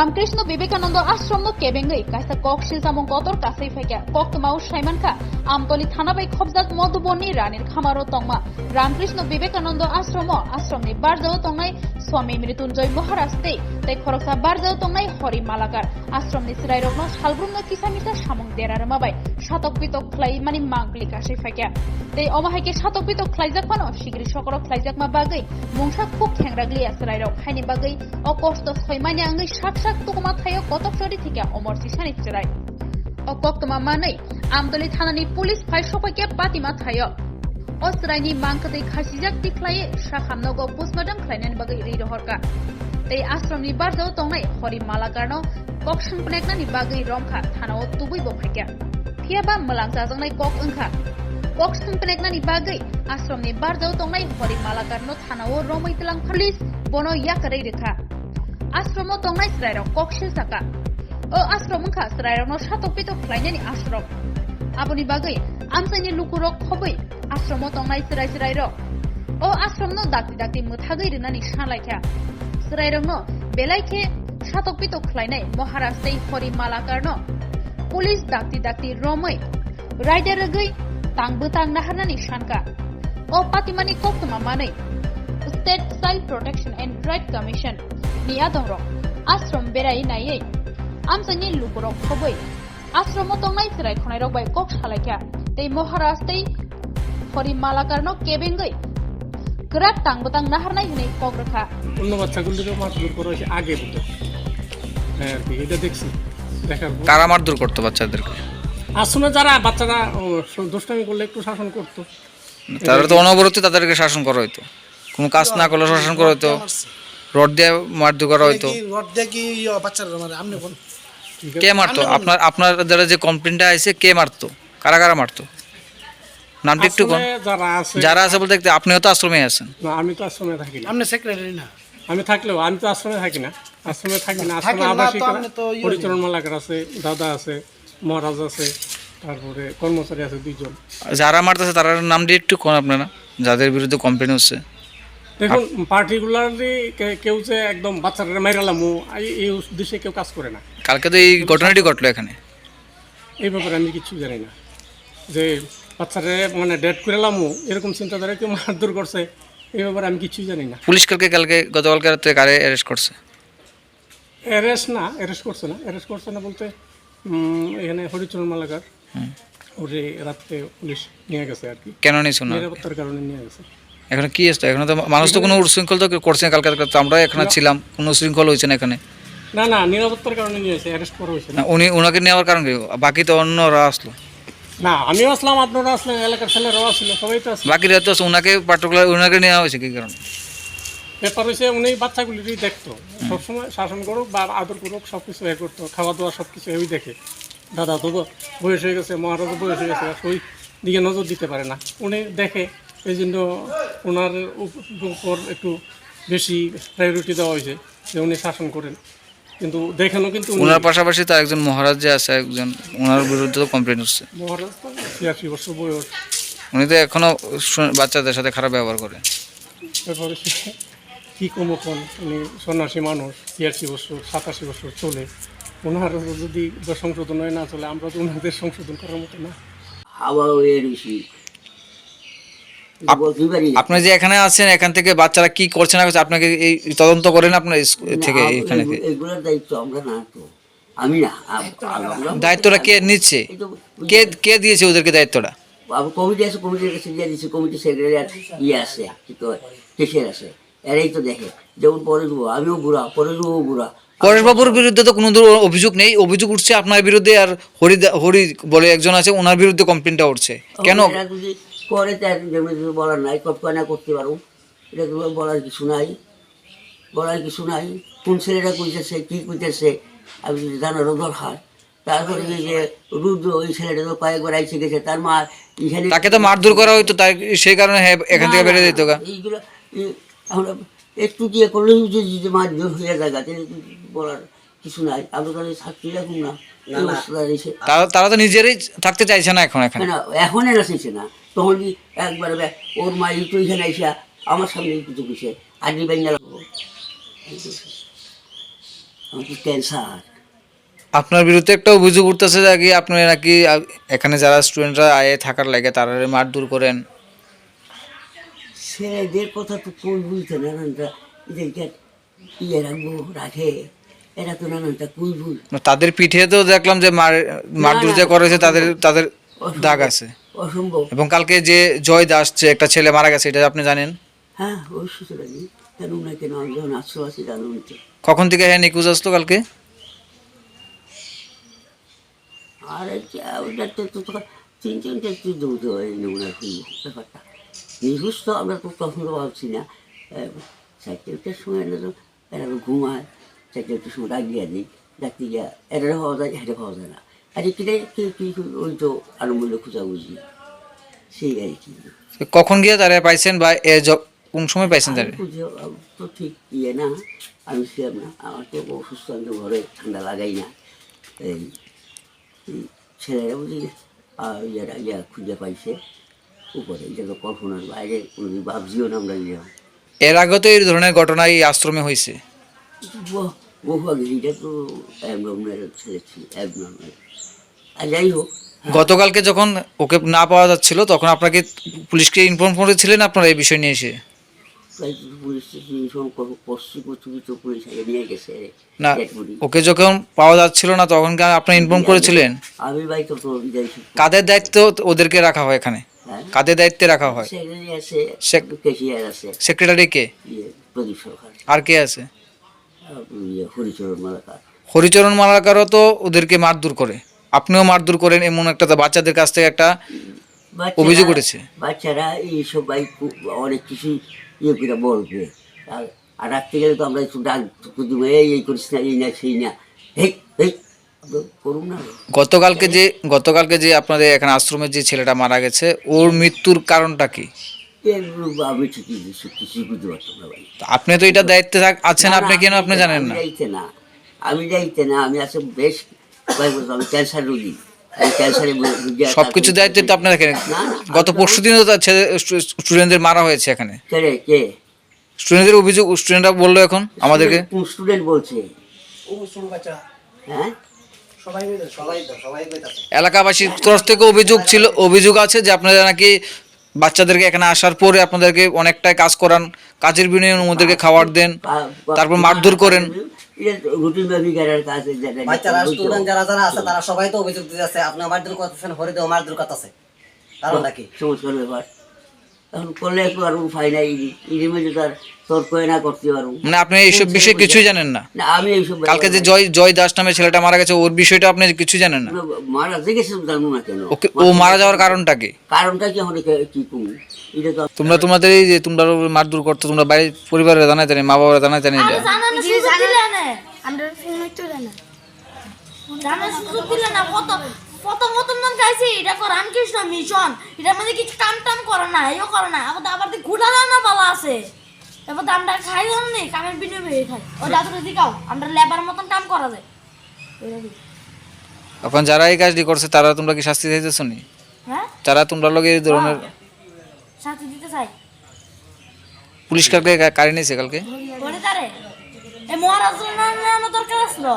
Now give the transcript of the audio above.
রামকৃষ্ণ বিবেকানন্দ আশ্রম কেবেঙ্গই কাইসা cock শিলসামং কতর কাছেই ফেকা cock তমাও সাইমানখা Amtali থানাবাই খবজাত Madhubani রানীর খামারো তংমা রামকৃষ্ণ বিবেকানন্দ আশ্রমনি বারজাও তংনাই স্বামী মৃত্যুঞ্জয় মহারাজ তাই খরকসা বারজাও তংনাই হরি মালাকার আশ্রমনি সিরাইরকনো সালব্রুমনো কিসামিসা সামং দেরার মাবাই শাতক পিতক খ্লাই মানি মাংকলি কাছেই ফেকা তাই অমাহাইকে শাতক পিতক খ্লাইজাক মানো শিগরি সকরক খ্লাইজাক মা বাগৈ মুংসা খুব খেংরাগলিয়া সিরাইরক হাইনি বাগৈ অকষ্ট ছয়মানি আঙ্গৈ শাক তুকমা থাইও কতক চরি থেকে অমর সিসানি চিরাই অকক্তমা মাनै আমদলি থানানি পুলিশ ফাই সপাইকে পাতিমা থাইও অস্রাইনি মাংকदै খাসিজাक तिख्लाय शाखामनगो पोस्टमार्टम ख्लायनानि बागै रिरहरका तै आश्रमनि बारजाव तंनाय हरि मालाकारनो कक संपनेकनानि बागै रमखा थानाव तुबैबो फायका फियाबा मलांजाजोंनाय कक ओंखा कक संपनेकनानि बागै आश्रमनि बारजाव तंनाय हरि मालाकारनो थानाव रमैतलां पुलिस बनो याकरै रेखा आश्रम तंनाय स्रायरक कक शिलसाका ओ आश्रम ओंखा स्रायरकनो शातक पितक ख्लायनानि आश्रम आबनि बागै आमसाइनि लुकुरक खबै आश्रम तंनाय सिराय सिरायरक ओ आश्रमनो दाक्ति दाक्ति मोथागै रिनानि सालायखा सिरायरकनो बेलायखे शातक पितक ख्लायनाय महाराज तै हरि मालाकारनो पुलिस दाक्ति दाक्ति रमै राइडारगै तांबो तांना हारनानि सानका ओ पातिमानि कक्तमा मानै state child protection and right commission नि आदंरक आश्रम बेराय नायै आमसाइनि लुकुरक खबै आश्रम तंनाय सिराय खनायरक बाय कक सालायखा तै महाराज तै हरि मालाकारनो केबेंगै गराक तांबतां नाहारनाय हनै कग्रखा অন্য বাচ্চাগুলোকে মারধর করা হয়েছে আগে থেকে হ্যাঁ আর কি এটা দেখছি দেখার পর কারা মারধর করতো বাচ্চাদেরকে? আসলে যারা বাচ্চারা দুষ্টামি করলে একটু শাসন করতো তারা তো অনবরত তাদেরকে শাসন করা হইতো, কোনো কাজ না করলে শাসন করা হইতো, রড দিয়ে মারধর করা হইতো। রড দিয়ে কি বাচ্চারা মানে আমনে কোন কে মারতো? আপনার দ্বারা যে কমপ্লেনটা আইছে কে মারতো, কারা কারা মারতো নামটা একটু কোন? যারা আছে বলতে আপনিও তো আশ্রমে আছেন। না আমি তো আশ্রমে থাকি না, আমনে সেক্রেটারি না আমি থাকলেও আমি তো আশ্রমে থাকি না, আশ্রমে আবাসিক পরিচালন মালাকার আছে, দাদা আছে, মহারাজ আছে, তারপরে কর্মচারী আছে 2 জন। যারা মারতেছে তার নামটা একটু কোন আপনারা, যাদের বিরুদ্ধে কমপ্লেন হচ্ছে? দেখুন পার্টিকুলারলি কেউ যে একদম বাচ্চারা মেরালাম এই উদ্দেশ্যে কেউ কাজ করে না। কালকে তো এই ঘটনাটি ঘটলো এখানে, এই ব্যাপারে আমি কিছু জানি না যে বাচ্চারা মানে ডেট করে লামু এরকম চিন্তাধারা কেউ মারধর করছে, এই ব্যাপারে আমি কিছুই জানি না। পুলিশ গতকালকে রাতে কারে অ্যারেস্ট করছে? অ্যারেস্ট করছে না বলতে এখানে হরিচরণ মালাকার ওরে রাত্রে পুলিশ নিয়ে গেছে আর কি। কেন নিয়েছো না? নিরাপত্তার কারণে নিয়ে গেছে। এখন কি আসতো? এখন তো মানুষ তো কোনো উশৃঙ্খল তো করছে না। কালকে তো আমরা এখানে ছিলাম, কোনো উশৃঙ্খল হয়েছে না এখানে। না নিরাপত্তার কারণে নিয়ে গেছে, অ্যারেস্ট করা হয়েছে না। ওনাকে নেওয়ার কারণ কি? বাকি তো অন্যরা আসলো না, আমিও আসলাম, আপনারা আসলেন, এলাকার ছেলেরাও আসলো, সবাই তো আসলো। বাকিরা তো ওনাকে পার্টিকুলার ওনাকে নেওয়া হয়েছে কি কারণে? ব্যাপার হয়েছে উনি বাচ্চাগুলিরই দেখতো, সবসময় শাসন করুক বা আদর করুক, সব কিছু এ করতো, খাওয়া দাওয়া সব কিছু ওই দেখে। দাদা তো বয়স হয়ে গেছে, মহারাজও বয়স হয়ে গেছে, ওই দিকে নজর দিতে পারে না, উনি দেখে, এই জন্য ওনার উপর একটু বেশি প্রায়োরিটি দেওয়া হয়েছে যে উনি শাসন করেন। কিন্তু দেখেনও কিন্তু ওনার পাশাপাশি তো একজন মহারাজ যে আছে, একজন ওনার বিরুদ্ধে তো কমপ্লেন হচ্ছে। মহারাজ তো 86 বছর বয়স, উনি তো এখনো বাচ্চাদের সাথে খারাপ ব্যবহার করে। ব্যাপার কী কোন উনি সন্ন্যাসী মানুষ, 86 বছর 87 বছর চলে, ওনার যদি সংশোধন হয় না চলে, আমরা তো ওনাদের সংশোধন করার মতো না। আপনি যে এখানে আছেন, এখান থেকে বাচ্চারা কি করছে না করছে আপনাকে এই তদন্ত করেন আপনার থেকে? এখানে এগুলোর দায়িত্ব আমরা না, তো আমি না। দায়িত্বটা কে নিচ্ছে? কে দিয়েছে ওদেরকে দায়িত্বটা? কমিটি আছে, কমিটির কাছে দিয়ে দিচ্ছে, কমিটি সেক্রেটারি আছে, কি কয় কেসের আছে, এরাই তো দেখে। যেমন পরেশ বাবু, আমিও বুড়া, পরেশ বাবু বুড়া। পরেশবাবুর বিরুদ্ধে তো কোনো অভিযোগ নেই, অভিযোগ উঠছে আপনার বিরুদ্ধে। আর হরি বলে একজন আছে, ওনার বিরুদ্ধে কমপ্লেনটা উঠছে কেন? যদি করে তার যেমন বলার নাই, কনা করতে পারো, এটা বলার কিছু নাই। কোন ছেলেটা কইতেছে, কি কইতেছে, আমি যদি জানারও দরকার। তারপরে যে রুদ্র, ওই ছেলেটা তো কয়েকবার আইসে গেছে, তার মা এখানে তাকে তো মারধর করা হইতো, তাই সেই কারণে এখান থেকে বেরিয়ে যেত। এইগুলো আমরা একটু দিয়ে করলে যদি মারধর হয়ে যায়, বলার কিছু নাই। আমরা তো ছাত্রী রাখুন না, তারা তো নিজেরই থাকতে চাইছে না এখন। এখন এরা চাইছে না, তখন একবার ওর মা তো এখানে আইসা আমার সামনে কিছু কিছু আড্ডি বাইঙ্গা আমার তো ক্যান্সার। আপনার বিরুদ্ধে একটা অভিযোগ উঠতেছে যে কি আপনি নাকি এখানে যারা স্টুডেন্টরা আয়ে থাকার লাগে তারা মারধর করেন। ছেলেদের কথা তো কই বুঝতে নানানটা এদেরকে ইয়ে রাখবো রাখে, এরা তো নানানটা কই বুঝ। তাদের পিঠে তো দেখলাম যে মারধর যে করেছে তাদের তাদের দাগ আছে। অসম্ভব। এবং কালকে যে জয় দাস যে একটা ছেলে মারা গেছে এটা আপনি জানেন? হ্যাঁ ওই সুতরাং জানি, জানুন না কেন, আমি যখন আশ্রয় আছি জানুন তো। কখন থেকে হ্যাঁ নিখোঁজ আসলো কালকে? আর ওইটা তো তিন তিনটে দৌড়তে হয় নমুনা ব্যাপারটা নির্দিষ্ট আমরা তো তখন তো ভাবছি না। চারটের সময় এনে তো এরা ঘুমায়, চারটের সময় ডাক দিয়া দিই, ডাকতে গিয়া এটা পাওয়া যায়, এটা পাওয়া যায় না। আর কিনে কি ওই তো আরম্ভ খোঁজা বুঝি সেই আর কি। কখন গিয়ে তারা পাইছেন বা কোন সময় পাইছেন তারা? তো ঠিক ইয়ে না, আমি ছিলাম না, আমার তো অসুস্থ, আমি তো ঘরে ঠান্ডা লাগাই না। এই ছেলেরা বুঝি ইয়া খুঁজে পাইছে উপরে, এটা তো কল্পনার বাইরে, কোনোদিন ভাবছিও না আমরা ইয়ে। এর আগে তো এই ধরনের ঘটনা এই আশ্রমে হয়েছে বহু আগে, এটা তো অ্যাবনর্মাল ছেলে ছিল, অ্যাবনর্মাল। আর যাই হোক, গতকালকে যখন ওকে না পাওয়া যাচ্ছিল তখন আপনাকে পুলিশকে ইনফর্ম করেছিলেন আপনারা এই বিষয় নিয়ে এসে? তাই পুলিশ করছি, তো পুলিশ আগে নিয়ে গেছে না, dead body। ওকে যখন পাওয়া যাচ্ছিল না তখন কি আপনারা ইনফর্ম করেছিলেন? আমি ভাই তো যাইছি। কাদের দায়িত্ব ওদেরকে রাখা হয় এখানে? হ্যাঁ, কাদের দায়িত্বে রাখা হয়? সেক্রেটারি আছে, সে- কেশিয়ার আছে, সেক্রেটারি কে? ইয়ে প্রদীপ সরকার, আর কে আছে? ইয়ে হরিচরণ মালাকার। হরিচরণ মালাকারও তো ওদেরকে মারধর করে, আপনিও মারধর করেন এমন একটা তো বাচ্চাদের কাছ থেকে একটা বাচ্চারা- অভিযোগ উঠেছে। বাচ্চারা এইসব ভাই অনেক কিছু ইয়ে করে বলবে, আর রাখতে গেলে তো আমরা একটু ডাক দিব, এই করিস না, এই না সেই না, এই এই করুন না। গতকালকে যে আপনাদের এখানে আশ্রমের যে ছেলেটা মারা গেছে ওর মৃত্যুর কারণটা কি? এগুলো আমি ঠিকই কিছুই বুঝতে পারতাম না ভাই। তো আপনি তো এটা দায়িত্বে আছেন, না, আপনি না, কেন আপনি জানেন না? আমি যাইতে না, আমি আছে বেশ কয়েক বছর, আমি ক্যান্সার রোগী, আমি ক্যান্সারে সবকিছু দায়িত্ব তো আপনার এখানে। না, না, গত পরশু দিনও তো স্টুডেন্টদের মারা হয়েছে এখানে। কে স্টুডেন্টদের অভিযোগ, স্টুডেন্টরা বললো এখন আমাদেরকে। কোন স্টুডেন্ট বলছে? হ্যাঁ, এলাকাবাসীর তরফ থেকে অভিযোগ আছে যে আপনারা নাকি বাচ্চাদেরকে এখানে আসার পরে আপনাদেরকে অনেকটাই কাজ করান, কাজের বিনিময়ে ওদেরকে খাবার দেন, তারপর মারধর করেন। রুটিন ব্যবহারের কাজ। বাচ্চারা স্টুডেন্ট যারা যারা আছে তারা সবাই তো অভিযোগ দিতেছে আপনার মারধর করতেছেন, হরিদেও মারধর করতেছে, কারণটা কি? সমস্যার ব্যাপার এখন করলে একটু আর উপায় নাই, ইডির মধ্যে তো আর তর্ক না করতে পারবো মানে আপনি এইসব বিষয়ে কিছুই জানেন না? না। আমি এইসব কালকে যে জয় দাস নামে ছেলেটা মারা গেছে ওর বিষয়টা আপনি কিছু জানেন না? মারা গেছে জানবো না কেন? ওকে, ও মারা যাওয়ার কারণটা কি? কারণটা কি আমাদের কি কমু, এটা তো তোমাদের এই যে তোমরা মারধর করতো, তোমরা বাড়ির পরিবারে জানাই জানি, মা বাবারা জানাই জানি এটা? জানানোর সুযোগ দিলে না, আমরা ফোন তো জানা জানানোর সুযোগ দিলে না। প্রথম গাইছি এটা কর রামকৃষ্ণ মিশন, এটার মধ্যে কিছু কাম করে না, এও করে না, আবার ঘুরা না বলা আছে। এবার আমরা খাই নি, কামের বিনিময়ে খাই, ওই দাদুর দিকাও আমরা লেবার মতন কাম করা যায়। এখন যারা এই কাজটি করছে তারা তোমরা কি শাস্তি দিতেছ নি? হ্যাঁ, যারা তোমরা লোক এই ধরনের শাস্তি দিতে চাই। পুলিশ কালকে কারি নিয়েছে কালকে? করে তারে এই মহারাজ দরকার আসলো।